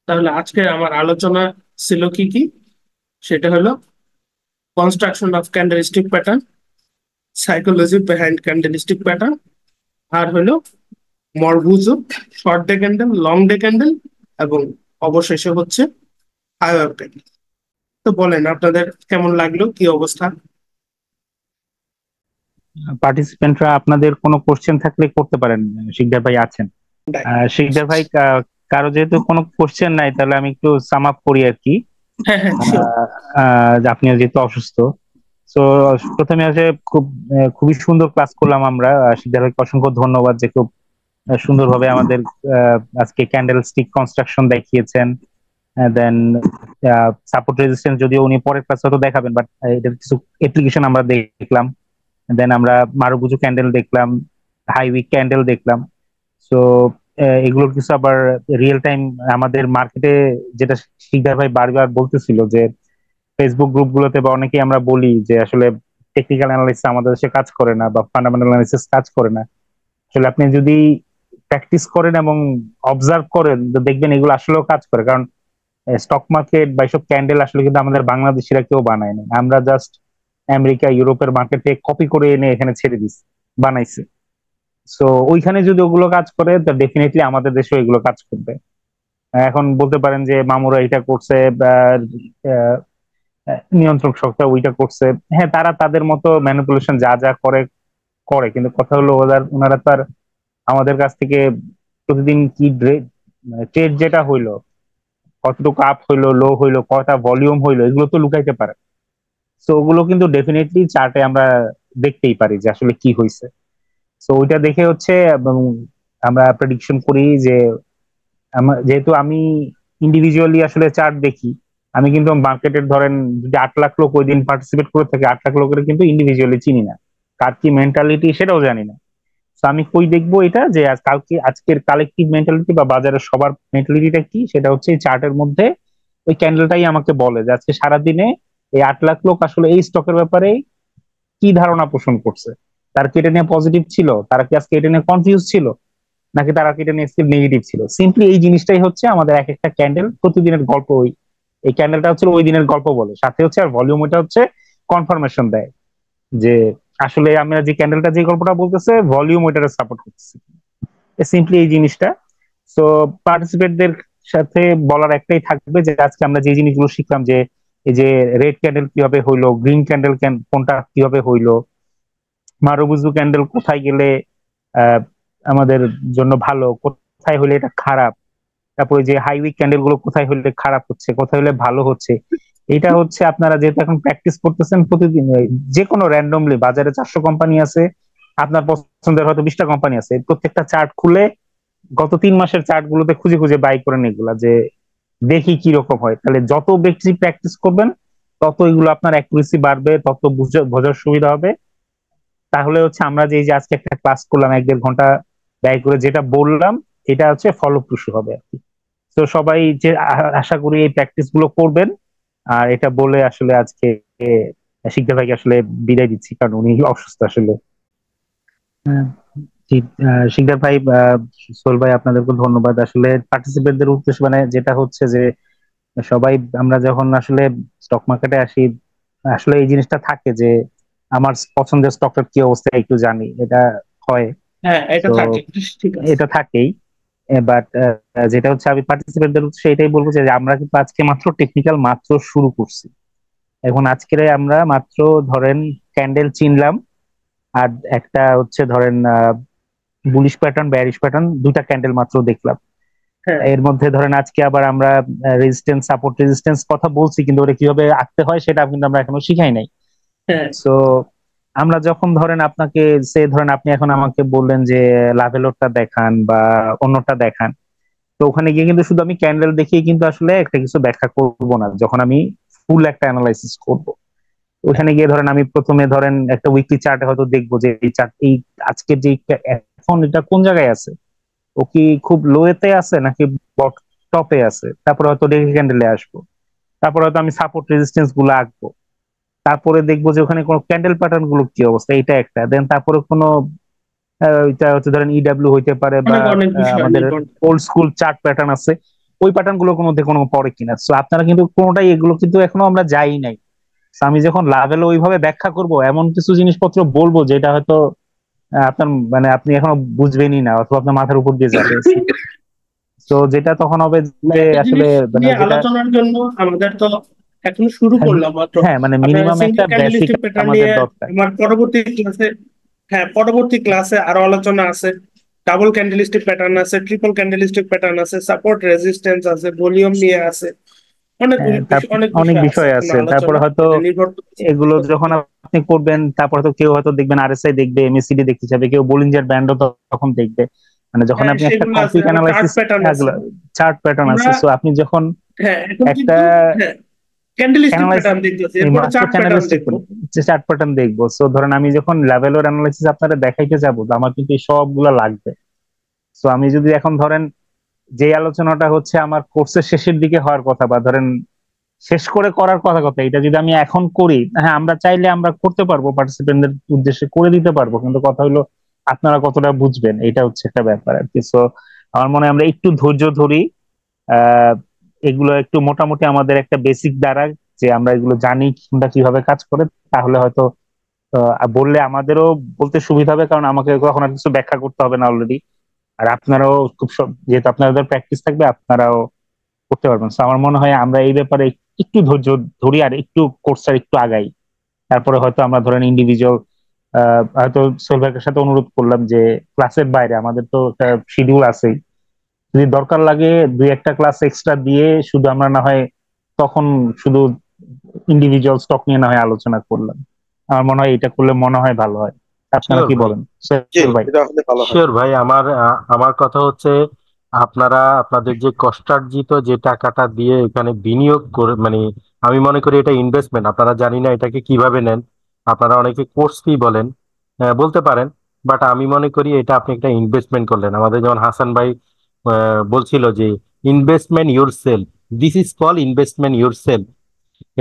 তাহলে আজকে আমার আলোচনা ছিল কি কি? সেটা হলো construction of candlestick pattern, psychology behind candlestick pattern, আর হলো মরভুজু, short day candle, long day candle, এবং অবশেষে হচ্ছে আইওএফ ক্যান্ডেল। তো বলেন আপনাদের কেমন লাগলো, কি অবস্থা? পার্টিসিপেন্টরা আপনাদের কোনো কোশ্চেন থাকলে করতে পারেন। শিকদার ভাই আছেন? শিকদার ভাই, কারো যেহেতু কোনো কোশ্চেন নাই, তাহলে আমি একটু সাম আপ করি আর কি। হ্যাঁ, হ্যাঁ, শিওর। আপনি যেহেতু অসুস্থ, তো প্রথমে আছে খুবই সুন্দর ক্লাস করলাম আমরা। শিকদার ভাইকে অসংখ্য ধন্যবাদ যে খুব সুন্দরভাবে আমাদের আজকে ক্যান্ডেল স্টিক কনস্ট্রাকশন দেখিয়েছেন। দেন সাপোর্ট রেজিস্ট্যান্স যদিও উনি পরের ক্লাসে হয়তো দেখাবেন, বাট এটার কিছু অ্যাপ্লিকেশন আমরা দেখলাম। দেন আমরা মারুবুজু ক্যান্ডেল দেখলাম, হাই উইক ক্যান্ডেল দেখলাম। সো এগুলোর কিছু আবার রিয়েল টাইম আমাদের মার্কেটে, যেটা শিকদার ভাই বারবার বলতেছিল যে ফেসবুক গ্রুপ গুলোতে বা অনেকেই আমরা বলি যে আসলে টেকনিক্যাল অ্যানালাইসিস আমাদের দেশে কাজ করে না বা ফান্ডামেন্টাল অ্যানালাইসিস কাজ করে না। আসলে আপনি যদি প্র্যাকটিস করেন এবং অবজার্ভ করেন, তো দেখবেন এগুলো আসলেও কাজ করে। কারণ স্টক মার্কেট বা এসব ক্যান্ডেল আসলে কিন্তু আমাদের বাংলাদেশিরা কেউ বানায় না, আমরা জাস্ট আমেরিকা ইউরোপের মার্কেটে কপি করে এনে এখানে ছেড়ে দিচ্ছি, বানাইছে। সো ওইখানে যদি ওগুলো কাজ করে, তো ডেফিনেটলি আমাদের দেশেও এগুলো কাজ করবে। এখন বলতে পারেন যে মামুরা এটা করছে বা আহ, নিয়ন্ত্রক সংস্থা ওইটা করছে। হ্যাঁ, তারা তাদের মতো ম্যানিপুলেশন যা যা করে করে, কিন্তু কথা হলো ওনারা তো আর আমাদের কাছ থেকে প্রতিদিন কি ট্রেড যেটা হইলো, কতটুকু আপ হইলো, লো হইলো, কয়টা ভলিউম হইলো, এগুলো তো লুকাইতে পারে। তো ওগুলো কিন্তু ডেফিনেটলি চার্টে আমরা দেখতেই পারি যে আসলে কি হয়েছে। তো ওইটা দেখে হচ্ছে এবং আমরা প্রেডিকশন করি যে যেহেতু আমি ইন্ডিভিজুয়ালি আসলে চার্ট দেখি, আমি কিন্তু মার্কেটের ধরেন যদি 8 লাখ লোক ওই দিন পার্টিসিপেট করে থাকে, 8 লাখ লোকের কিন্তু ইন্ডিভিজুয়ালি চিনি না, কার কি মেন্টালিটি সেটাও জানি না। তো আমি কই দেখবো এটা যে কালকে আজকের কালেকটিভ মেন্টালিটি বা বাজারের সবার মেন্টালিটিটা কি, সেটা হচ্ছে এই চার্টের মধ্যে ওই ক্যান্ডেলটাই আমাকে বলে যে আজকে সারাদিনে এই 8 লাখ লোক আসলে এই স্টকের ব্যাপারে কি ধারণা পোষণ করছে। তারা কি এটা নিয়ে পজিটিভ ছিল, তারা কি আজকে এটা নিয়ে কনফিউজ ছিল, নাকি তারা কি এটা নিয়ে নেগেটিভ ছিল। সিম্পলি এই জিনিসটাই হচ্ছে আমাদের এক একটা ক্যান্ডেল প্রতিদিনের গল্প। ওই এই ক্যান্ডেলটা হচ্ছে ওই দিনের গল্প বলে, সাথে হচ্ছে আর ভলিউম ওটা হচ্ছে কনফার্মেশন দেয় যে আসলে আমরা যে ক্যান্ডেলটা যে গল্পটা বলতেছে ভলিউম ওইটারে সাপোর্ট করতেছে। সিম্পলি এই জিনিসটা। সো পার্টিসিপেটদের সাথে বলার একটাই থাকবে যে আজকে আমরা যে জিনিসগুলো শিখলাম, যে এই যে রেড ক্যান্ডেল কিভাবে হইলো, গ্রিন ক্যান্ডেল কোনটা কিভাবে হইলো, মারুবুজু ক্যান্ডেল কোথায় গেলে আহ আমাদের জন্য ভালো, কোথায় হলে এটা খারাপ, তারপরে যে হাইউইক ক্যান্ডেল গুলো কোথায় হলে খারাপ হচ্ছে, কোথায় হলে ভালো হচ্ছে। এটা হচ্ছে আপনারা যেহেতু এখন প্র্যাকটিস করতেছেন প্রতিদিন, যে কোনো র্যান্ডমলি বাজারে 400 কোম্পানি আছে, আপনার পছন্দের হয়তো 20টা কোম্পানি আছে, প্রত্যেকটা চার্ট খুলে গত 3 মাসের চার্ট গুলোতে খুঁজে খুঁজে বাই করেন এগুলা, যে দেখি কি রকম হয়। তাহলে যত বেশি প্র্যাকটিস করবেন, তত এগুলো আপনার অ্যাকুরেসি বাড়বে, তত বোঝার সুবিধা হবে। তাহলে হচ্ছে আমরা যে এই যে আজকে একটা ক্লাস করলাম 1-1.5 ঘন্টা ব্যয় করে, যেটা বললাম এটা হচ্ছে ফলপ্রসূ হবে আর কি। তো সবাই যে আশা করি এই প্র্যাকটিস গুলো করবেন। আর এটা বলে আসলে আজকে শিকদার ভাইকে আসলে বিদায় দিচ্ছি, কারণ উনি অসুস্থ আসলে। হ্যাঁ, জি। শিকদার ভাই, সোহেল ভাই, আপনাদেরকে ধন্যবাদ। আসলে পার্টিসিপেন্টদের উদ্দেশ্য মানে যেটা হচ্ছে যে সবাই আমরা যখন আসলে স্টক মার্কেটে আসি, আসলে এই জিনিসটা থাকে যে আমার পছন্দের স্টকটার কি অবস্থা একটু জানি, এটা হয়। হ্যাঁ, এটা তো থাকে। ঠিক আছে। এটা থাকেই। বাট যেটা হচ্ছে আমি পার্টিসিপেন্টদের উদ্দেশ্যে এটাই বলবো যে আমরা কিন্তু আজকে মাত্র টেকনিক্যাল মাত্র শুরু করছি। এখন আজকে আমরা মাত্র ধরেন ক্যান্ডেল চিনলাম, আর একটা হচ্ছে ধরেন বুলিশ প্যাটার্ন বেয়ারিশ প্যাটার্ন, দুটা ক্যান্ডেল মাত্র দেখলাম। হ্যাঁ, এর মধ্যে ধরেন আজকে আবার আমরা রেজিস্ট্যান্স সাপোর্ট রেজিস্ট্যান্স কথা বলছি, কিন্তু ওটা কিভাবে আঁকতে হয় সেটা কিন্তু আমরা এখনো শিখাই নাই। হ্যাঁ, সো আমরা যখন ধরেন আপনাকে, সে ধরেন আপনি এখন আমাকে বললেন যে লাভেলোরটা দেখান বা অন্যটা দেখান, তো ওখানে গিয়ে কিন্তু শুধু আমি ক্যান্ডেল দেখিয়ে কিন্তু আসলে একটা কিছু ব্যাখ্যা করব না। যখন আমি ফুল একটা অ্যানালাইসিস করব, ওখানে গিয়ে ধরেন আমি প্রথমে ধরেন একটা উইকলি চার্টে হয়তো দেখবো যে এই চার্ট এই আজকের যে এখন এটা কোন জায়গায় আছে, ও কি খুব লোয়েতে আছে নাকি টপে আছে, তারপরে হয়তো ডেকে ক্যান্ডেলে আসবো, তারপরে হয়তো আমি সাপোর্ট রেজিস্ট্যান্স গুলো আঁকবো, তারপরে দেখবো যে ওখানে কোনো ক্যান্ডেল প্যাটার্ন গুলো কি অবস্থা, এটা একটা। দেন তারপরে কোনো এটা হচ্ছে ধরেন ইডাব্লিউ হইতে পারে বা অনেক অনেক বিষয় আমাদের নির্ভর। ওল্ড স্কুল চার্ট প্যাটার্ন আছে, ওই প্যাটার্ন গুলোর মধ্যে কোনো পড়ে কিনা। সো আপনারা কিন্তু কোনোটাই, এগুলো কিন্তু এখনো আমরা যাই নাই। So আমি যখন লাভেল ওইভাবে ব্যাখ্যা করব, এমন কিছু জিনিসপত্র বলবো যেটা হয়তো আপনার মানে আপনি এখনো বুঝবেনই না, অথবা আপনার মাথার উপর দিয়ে যাবে। তো যেটা তখন হবে না, যে একটা আসলে জিনিস মানে নিয়ে যেটা, আলোচনার জন্য আমাদের তো এখন শুরু হ্যাঁ করলাম মাত্র। হ্যাঁ, মানে আপনার মিনিমাম সিঙ্গেল একটা বেসিক ক্যান্ডেলিস্টিক প্যাটার্ন আমাদের নিয়ে দরকার। আমার পরবর্তী ক্লাসে, হ্যাঁ পরবর্তী ক্লাসে আরো আলোচনা আছে। ডাবল ক্যান্ডেলিস্টিক প্যাটার্ন আছে, ট্রিপল ক্যান্ডেলিস্টিক প্যাটার্ন আছে, সাপোর্ট রেজিস্ট্যান্স আছে, ভলিউম নিয়ে আছে, অনেক হ্যাঁ, অনেক অনেক বিষয় আছে বিষয় এখন আছে। তারপরে আলোচনা, হয়তো এটা নির্ভর করছে এগুলো কত যখন কি। আপনি করবেন, তারপর তো কেউ হয়তো দেখবেন আরএসআই দেখবে, এমএসিডি দেখতে চাবে, কেউ বোলিঞ্জার ব্যান্ডও তখন দেখবে। মানে যখন হ্যাঁ আপনি একটা সেগুলো আছে, কমপ্লিট আবার চার্ট অ্যানালাইসিস, প্যাটার্ন আছে। চার্ট প্যাটার্ন আমরা আছে, সো আপনি যখন হ্যাঁ এখন একটা কিন্তু হ্যাঁ ক্যান্ডেলিস্টিক অ্যানালাইস, প্যাটার্ন দেখতেছি, এই এরপরে মাত্র চার্ট প্যাটার্ন ক্যানালিস্টিক দেখবো। যে চার্ট প্যাটার্ন দেখবো, সো ধরেন আমি যখন লেভেল ওর অ্যানালাইসিস আপনারা দেখাইতে যাবো, তো আমার কিন্তু এই সবগুলা লাগবে। সো আমি যদি এখন ধরেন যে আলোচনাটা হচ্ছে আমার কোর্সের শেষের দিকে হওয়ার কথা, বা ধরেন শেষ করে করার কথা কথা, এটা যদি আমি এখন করি, হ্যাঁ আমরা চাইলে আমরা করতে পারবো, পার্টিসিপেন্টদের উদ্দেশ্যে করে দিতে পারবো, কিন্তু কথা হলো আপনারা কতটা বুঝবেন, এটা হচ্ছে একটা ব্যাপার আর কি। সো আমার মনে হয় আমরা একটু ধৈর্য ধরি, আহ এগুলো একটু মোটামুটি আমাদের একটা বেসিক দ্বারা, যে আমরা এগুলো জানি কিংবা কিভাবে কাজ করে, তাহলে হয়তো বললে আমাদেরও বলতে সুবিধা হবে, কারণ আমাকে কখন আর কিছু ব্যাখ্যা করতে হবে না অলরেডি। আর আপনারাও খুব যেহেতু আপনাদের প্র্যাকটিস থাকবে, আপনারাও করতে পারবেন। তো আমার মনে হয় আমরা এই ব্যাপারে একটু ধৈর্য ধরি, আর একটু কোর্সটা একটু আগাই। তারপরে হয়তো আমরা ধরেন ইন্ডিভিজুয়াল, হয়তো সোহেল সাথে অনুরোধ করলাম যে ক্লাসের বাইরে আমাদের তো একটা শিডিউল আছেই, যদি দরকার লাগে দুই একটা ক্লাস এক্সট্রা দিয়ে শুধু আমরা না হয় তখন শুধু ইন্ডিভিজুয়াল স্টক নিয়ে না হয় আলোচনা করলাম। আমার মনে হয় এটা করলে মনে হয় ভালো হয়। আপনারা শিওর কি ভাই। বলেন জি, সোহেল ভাই? এটা হলে ভালো হয়। শিওর ভাই, আমার কথা হচ্ছে, আপনারা আপনাদের যে কষ্টার্জিত যে টাকাটা দিয়ে এখানে বিনিয়োগ করে, মানে আমি মনে করি এটা ইনভেস্টমেন্ট। আপনারা জানি না এটাকে কিভাবে নেন, আপনারা অনেকে কোর্স ফি বলেন, বলতে পারেন, বাট আমি মনে করি এটা আপনি একটা ইনভেস্টমেন্ট করলেন। আমাদের যেমন হাসান ভাই বলছিল যে investment your self, this is call investment your self.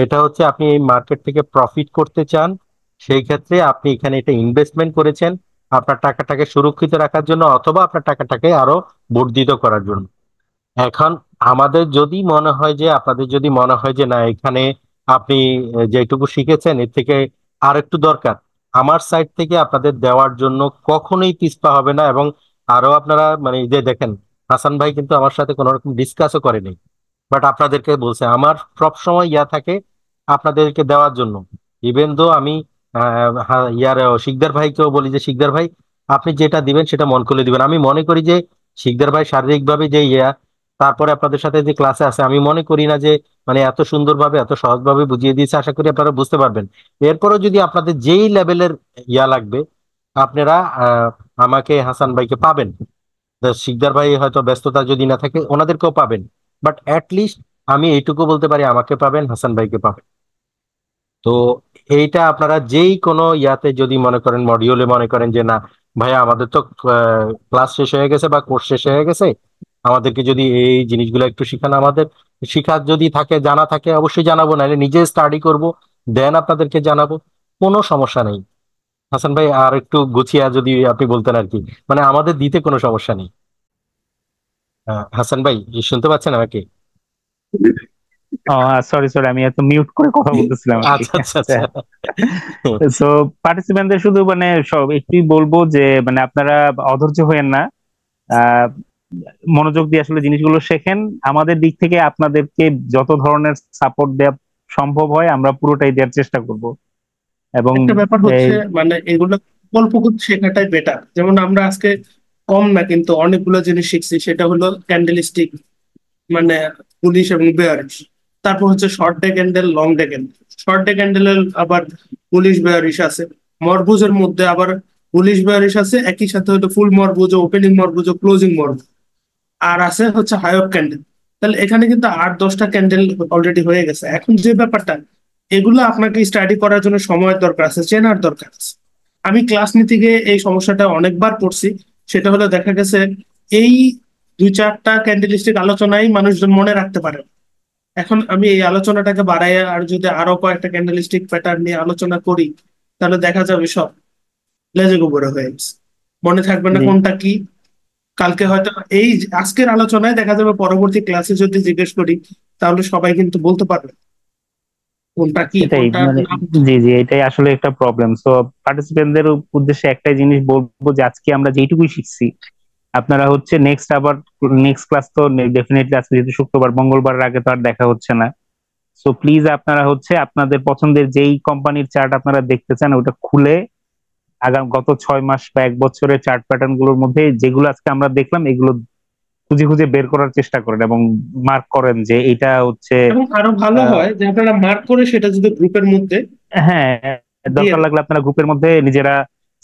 এটা হচ্ছে আপনি এই মার্কেট থেকে প্রফিট করতে চান, সেই ক্ষেত্রে আপনি এখানে এটা ইনভেস্টমেন্ট করেছেন আপনার টাকাটাকে সুরক্ষিত রাখার জন্য, অথবা আপনার টাকাটাকে আরো বর্ধিত করার জন্য। এখন আমাদের যদি মনে হয় যে, আপনাদের যদি মনে হয় যে না, এখানে আপনি যেটুকু শিখেছেন এর থেকে আর একটু দরকার, আমার সাইড থেকে আপনাদের দেওয়ার জন্য কখনোই পিছপা হবে না। এবং আরো আপনারা মানে এই যে দেখেন, হাসান ভাই কিন্তু আমার সাথে কোনো রকম ডিসকাসও করেনি, বাট আপনাদেরকে বলছে। আমার সব সময় ইয়া থাকে আপনাদেরকে দেওয়ার জন্য। ইভেন দো আমি ইয়ার শিকদার ভাইকেও বলি যে শিকদার ভাই, আপনি যেটা দিবেন সেটা মন খুলে দিবেন। আমি মনে করি যে শিকদার ভাই শারীরিকভাবে যে ইয়া, তারপরে আপনাদের সাথে যে ক্লাসে আছে, আমি মনে করি না যে মানে এত সুন্দরভাবে এত সহজভাবে বুঝিয়ে দিয়েছে। আশা করি আপনারা বুঝতে পারবেন। এরপরও যদি আপনাদের যেই লেভেলের ইয়া লাগবে, আপনারা আমাকে, হাসান ভাইকে পাবেন। শিকদার ভাই হয়তো ব্যস্ততা যদি না থাকে, ওনাদেরকেও পাবেন। বাট অ্যাট লিস্ট আমি এইটুকু বলতে পারি, আমাকে পাবেন, হাসান ভাইকে পাবেন। তো এইটা আপনারা যেই কোনো ইয়াতে যদি মনে করেন, মডিউলে মনে করেন যে না ভাইয়া আমাদের তো ক্লাস শেষ হয়ে গেছে বা কোর্স শেষ হয়ে গেছে, আমাদেরকে যদি এই জিনিসগুলো একটু শিখানো, আমাদের শিখার যদি থাকে, জানা থাকে, অবশ্যই জানাবো, নাহলে নিজে স্টাডি করব, দেন আপনাদেরকে জানাবো। কোনো সমস্যা নেই। হাসান ভাই আর একটু গুছিয়ে যদি আপনি বলতেন আর কি, মানে আমাদের দিতে কোনো সমস্যা নেই। হাসান ভাই শুনতে পাচ্ছেন আমাকে? ও সরি সরি, আমি এত মিউট করে কথা বলতেছিলাম আর কি। আচ্ছা আচ্ছা আচ্ছা, আচ্ছা। তো পার্টিসিপেন্টদের শুধু মানে সব একটুই বলবো যে মানে আপনারা অধৈর্য হয়েন না, আহ মনোযোগ দিয়ে আসলে জিনিসগুলো শেখেন। আমাদের দিক থেকে আপনাদেরকে যত ধরনের সাপোর্ট দেওয়া সম্ভব হয় আমরা পুরোটাই দেওয়ার চেষ্টা করব। এবং একটা ব্যাপার এই হচ্ছে মানে এগুলো অল্প করে শেখাটাই বেটার। যেমন আমরা আজকে কম না কিন্তু অনেকগুলো জিনিস শিখছি, সেটা হলো ক্যান্ডেলস্টিক, মানে পুলিশ এবং বেয়ারিশ। তারপর হচ্ছে short day candle, long day candle. Short day ক্যান্ডেলের আবার পুলিশ বেয়ারিশ আছে, মরবুজের মধ্যে আবার পুলিশ বেয়ারিশ আছে, একই সাথে হলো ফুল মরবুজ, ওপেনিং মরবুজ, ক্লোজিং মরবুজ, আর আছে হচ্ছে হাইক ক্যান্ডেল। তাহলে এখানে কিন্তু 8-10টা ক্যান্ডেল অলরেডি হয়ে গেছে। এখন যে ব্যাপারটা, এগুলো আপনাকে স্টাডি করার জন্য সময়ের দরকার আছে, চেনার দরকার আছে। আমি ক্লাস নিতে গিয়ে এই সমস্যাটা অনেকবার পড়ছি। সেটা হলো দেখা গেছে এই 2-4টা ক্যান্ডেলিস্টিক আলোচনায় মানুষজন মনে রাখতে পারে না। এখন আমি এই আলোচনাটাকে বাড়াইয়া আর যদি আরো কয়েকটা ক্যান্ডেলিস্টিক প্যাটার্ন নিয়ে আলোচনা করি, তাহলে দেখা যাবে সব লেজে গোবরে হয়ে গেছে, মনে থাকবে না জি কোনটা কি। কালকে হয়তো এই আজকের আলোচনায় দেখা যাবে, পরবর্তী ক্লাসে যদি জিজ্ঞেস করি তাহলে সবাই কিন্তু বলতে পারবে কোনটা কি সেটাই কোনটা মানে, না। জি জি, এটাই আসলে একটা প্রবলেম। সো পার্টিসিপেন্টদের উদ্দেশ্যে একটাই জিনিস বলবো যে আজকে আমরা যেটুকুই শিখছি, আপনারা হচ্ছে নেক্সট আবার নেক্সট ক্লাস তো ডেফিনেটলি আজকে যেহেতু শুক্রবার, মঙ্গলবার আগে তো আর দেখা হচ্ছে না। সো প্লিজ আপনারা হচ্ছে আপনাদের পছন্দের যেই কোম্পানির চার্ট আপনারা দেখতে চান ওটা খুলে গত 6 মাস বা 1 বছরের চার্ট প্যাটার্ন গুলোর মধ্যে যেগুলো আজকে আমরা দেখলাম এগুলো খুঁজে খুঁজে বের করার চেষ্টা করেন এবং মার্ক করেন যে এটা হচ্ছে এবং আরো ভালো আহ, হয় যে আপনারা মার্ক করে সেটা যদি গ্রুপের মধ্যে হ্যাঁ, দিয়ে দরকার দেন। লাগলে আপনারা গ্রুপের মধ্যে নিজেরা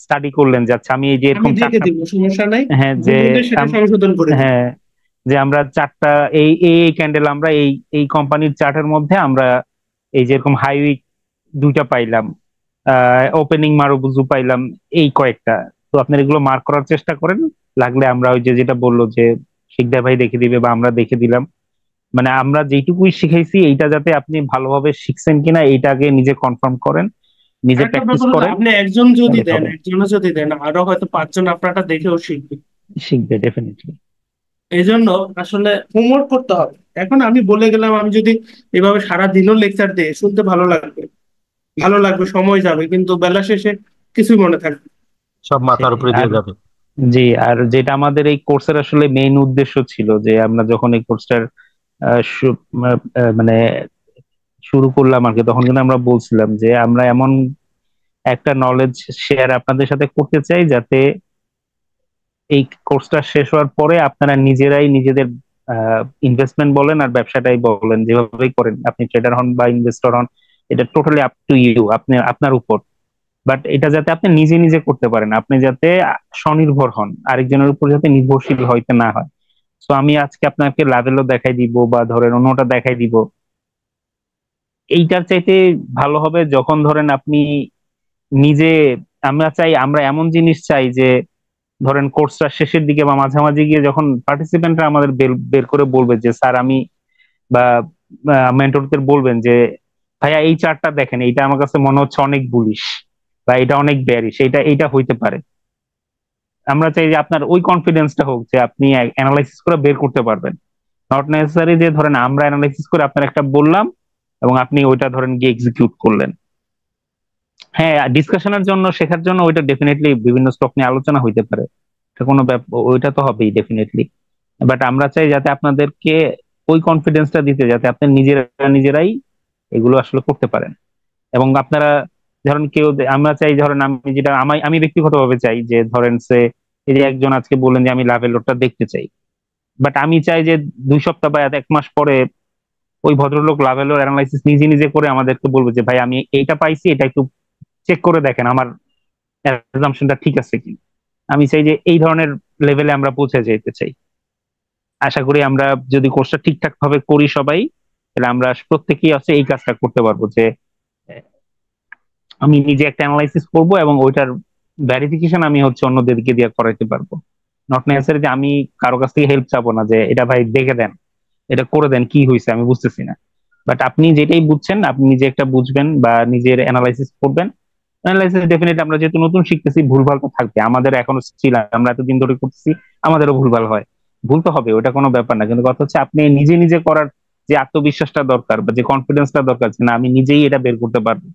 স্টাডি করলেন যে আচ্ছা আমি এই যে আমি এরকম দেখে চারটা, দিব, সমস্যা নাই, হ্যাঁ যে গ্রুপে সেটা সংশোধন করে দিব। হ্যাঁ, যে আমরা চারটা এই এই ক্যান্ডেল আমরা এই এই কোম্পানির চার্টের মধ্যে আমরা এই যেরকম হাইউইক দুইটা পাইলাম, ওপেনিং মারুবুজু পাইলাম, এই কয়েকটা। তো আপনারা এগুলো মার্ক করার চেষ্টা করেন। লাগলে আমরা ওই যে যেটা বললো যে শিকদার ভাই দেখে দিবে বা আমরা দেখে দিলাম, মানে আমরা যেটুকুই শিখাইছি এইটা যাতে আপনি ভালোভাবে শিখছেন কিনা এইটা আগে নিজে কনফার্ম করেন, নিজে আরেকটা প্র্যাকটিস ব্যাপার হলো, করেন, আপনি একজন যদি তাহলে দেন, হবে। একজনও যদি দেন, আরো হয়তো 5 জন আপনারটা দেখেও শিখবে। শিখবে ডেফিনেটলি। এই জন্য আসলে হোমওয়ার্ক করতে হবে। এখন আমি বলে গেলাম, আমি যদি এভাবে সারা দিনও লেকচার দিয়ে শুনতে ভালো লাগবে, ভালো লাগবে, সময় যাবে, কিন্তু বেলা শেষে কিছুই মনে থাকবে না। সব মাথার সেটাই। উপরে আর দিয়ে যাবে। জি, আর যেটা আমাদের এই কোর্সের আসলে মেইন উদ্দেশ্য ছিল যে আমরা যখন এই কোর্সটার মানে শুরু করলাম আর কি, তখন কিন্তু আমরা বলছিলাম যে আমরা এমন একটা নলেজ শেয়ার আপনাদের সাথে করতে চাই যাতে এই কোর্সটা শেষ হওয়ার পরে আপনারা নিজেরাই নিজেদের ইনভেস্টমেন্ট বলেন আর ব্যবসাটাই বলেন যেভাবেই করেন, আপনি ট্রেডার হন বা ইনভেস্টর হন, এটা টোটালি আপ টু ইউ, আপনি আপনার উপর। বাট এটা যাতে আপনি নিজে নিজে করতে পারেন, আপনি যাতে স্বনির্ভর হন, আরেকজনের উপর যাতে নির্ভরশীল হইতে না হয়। তো আমি আজকে আপনাকে লাভেলও দেখাই দিব বা ধরেন অন্যটা দেখাই দিব, এইটার চাইতে ভালো হবে যখন ধরেন আপনি নিজে, আমরা চাই, আমরা এমন জিনিস চাই যে ধরেন কোর্সটা শেষের দিকে বা মাঝামাঝি গিয়ে যখন পার্টিসিপেন্টরা আমাদের বের বের করে বলবে যে স্যার আমি, বা মেন্টরদের বলবেন যে ভাইয়া এই চার্টটা দেখেন, এইটা আমার কাছে মনে হচ্ছে অনেক বুলিশ বা এটা অনেক বেয়ারিশ, এটা এইটা হইতে পারে। আমরা চাই যে আপনার ওই কনফিডেন্সটা হোক যে আপনি অ্যানালাইসিস করে বের করতে পারবেন। নট নেসেসারি যে ধরেন আমরা অ্যানালাইসিস করে আপনার একটা বললাম এবং আপনি ওইটা ধরেন গিয়ে এক্সিকিউট করলেন। হ্যাঁ, ডিসকাশনের জন্য, শেখার জন্য ওইটা ডেফিনেটলি বিভিন্ন স্টক নিয়ে আলোচনা হইতে পারে, এটা কোনো ওইটা তো হবেই ডেফিনেটলি। বাট আমরা চাই যাতে আপনাদেরকে ওই কনফিডেন্সটা দিতে যাতে আপনি নিজেরা নিজেরাই এগুলো আসলে করতে পারেন। এবং আপনারা ধরেন কেউ আমরা চাই, ধরেন আমি যেটা আমি ব্যক্তিগতভাবে চাই যে ধরেন সে এই যে একজন আজকে বললেন যে আমি লাভের লোডটা দেখতে চাই, বাট আমি চাই যে 2 সপ্তাহ বা 1 মাস পরে ওই ভদ্রলোক লাভেলোর অ্যানালাইসিস নিজে নিজে করে আমাদেরকে বলবে যে ভাই আমি এইটা পাইছি, এটা একটু চেক করে দেখেন আমার অ্যাজাম্পশনটা ঠিক আছে কি। আমি চাই যে এই ধরনের লেভেলে আমরা পৌঁছে যেতে চাই। আশা করি আমরা যদি কোর্সটা ঠিকঠাক ভাবে করি সবাই, তাহলে আমরা প্রত্যেকেই আছে এই কাজটা করতে পারবো যে আহ, আমি নিজে একটা অ্যানালাইসিস করব এবং ওইটার ভেরিফিকেশন আমি হচ্ছে অন্যদেরকে দিয়ে করাইতে পারবো। নট নেসেসারি যে আমি কারো কাছ থেকে হেল্প চাবো না যে এটা ভাই দেখে দেন, এটা করে দেন, কি হয়েছে আমি বুঝতেছি না। বাট আপনি যেটাই বুঝছেন আপনি নিজে একটা বুঝবেন বা নিজের অ্যানালাইসিস করবেন। অ্যানালাইসিস ডেফিনেটলি আমরা যেহেতু নতুন শিখতেছি ভুলভাল তো থাকবে, আমাদের এখনো স্কিল, আমরা এতদিন ধরে করতেছি, আমাদেরও ভুলভাল হয়, ভুল তো হবে, ওটা কোনো ব্যাপার না। কিন্তু কথা হচ্ছে আপনি নিজে নিজে করার যে আত্মবিশ্বাসটা দরকার বা যে কনফিডেন্সটা দরকার যে না আমি নিজেই এটা বের করতে পারবো,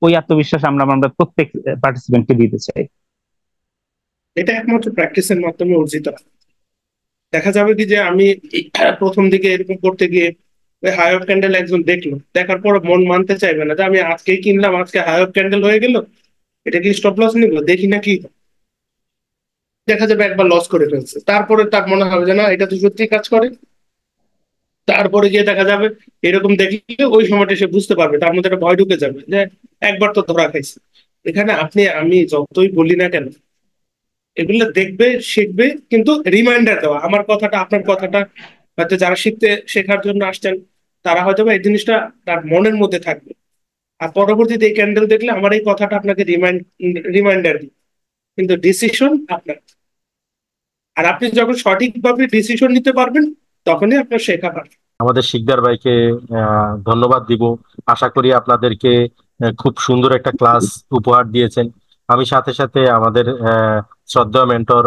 ওই আত্মবিশ্বাস আমরা আমরা প্রত্যেক পার্টিসিপেন্টকে দিতে চাই। এটা একমাত্র প্র্যাকটিসের মাধ্যমে অর্জিত হয়। দেখা যাবে কি যে আমি প্রথম দিকে এরকম করতে গিয়ে ওই হাই অফ ক্যান্ডেল একজন দেখলো, দেখার পর মন মানতে চাইবে না যে আমি আজকেই কিনলাম, আজকে হাই অফ ক্যান্ডেল হয়ে গেল, এটা কি স্টপ লস নিবো, দেখি না কি হয়। দেখা যাবে একবার লস করে ফেলছে, তারপরে তার মনে হবে যে না এটা তো সত্যি কাজ করে। তারপরে গিয়ে দেখা যাবে এরকম দেখলে ওই সময়টা সে বুঝতে পারবে, তার মধ্যে একটা ভয় ঢুকে যাবে যে একবার তো ধরা খাইছে। এখানে আপনি আমি যতই বলি না কেন, এগুলো দেখবে, শিখবে, কিন্তু রিমাইন্ডার দেওয়া, আমার কথাটা আপনার কথাটা হয়তো যারা শেখার জন্য আসছেন তারা হয়তো বা এই জিনিসটা তার মনের মধ্যে থাকবে। আর পরবর্তীতে এই ক্যান্ডেল দেখলে আমার এই কথাটা আপনাকে রিমাইন্ডার দিই, কিন্তু ডিসিশন আপনার। আর আপনি যখন সঠিকভাবে ডিসিশন নিতে পারবেন তখনই আপনার শেখা পারবে। আমাদের শিকদার ভাইকে ধন্যবাদ দিব। আশা করি আপনাদেরকে খুব সুন্দর একটা ক্লাস উপহার দিয়েছেন। আমি সাথে সাথে আমাদের শ্রদ্ধেয় মেন্টর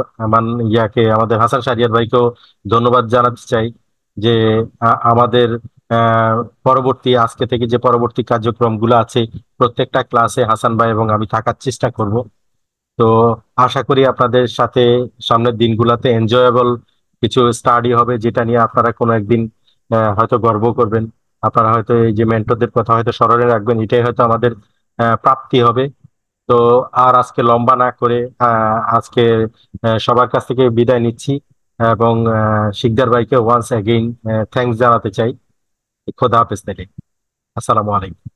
আমাদের হাসান শাহরিয়ার ভাইকেও ধন্যবাদ জানাতে চাই যে আমাদের আহ, পরবর্তী আজকে থেকে যে পরবর্তী কার্যক্রমগুলো আছে প্রত্যেকটা ক্লাসে হাসান ভাই এবং আমি থাকার চেষ্টা করব। তো আশা করি আপনাদের সাথে সামনের দিনগুলোতে এনজয়েবল কিছু স্টাডি হবে, যেটা নিয়ে আপনারা কোনো একদিন হয়তো গর্ব করবেন। আপনারা হয়তো এই যে মেন্টরদের কথা হয়তো স্মরণে রাখবেন, এটাই হয়তো আমাদের প্রাপ্তি হবে। তো আর আজকে লম্বা না করে আজকে সবার কাছ থেকে বিদায় নিচ্ছি এবং শিকদার ভাইকে ওয়ান্স অ্যাগেইন থ্যাঙ্কস জানাতে চাই। খোদা হাফেজ তাইলে। আসসালামু আলাইকুম।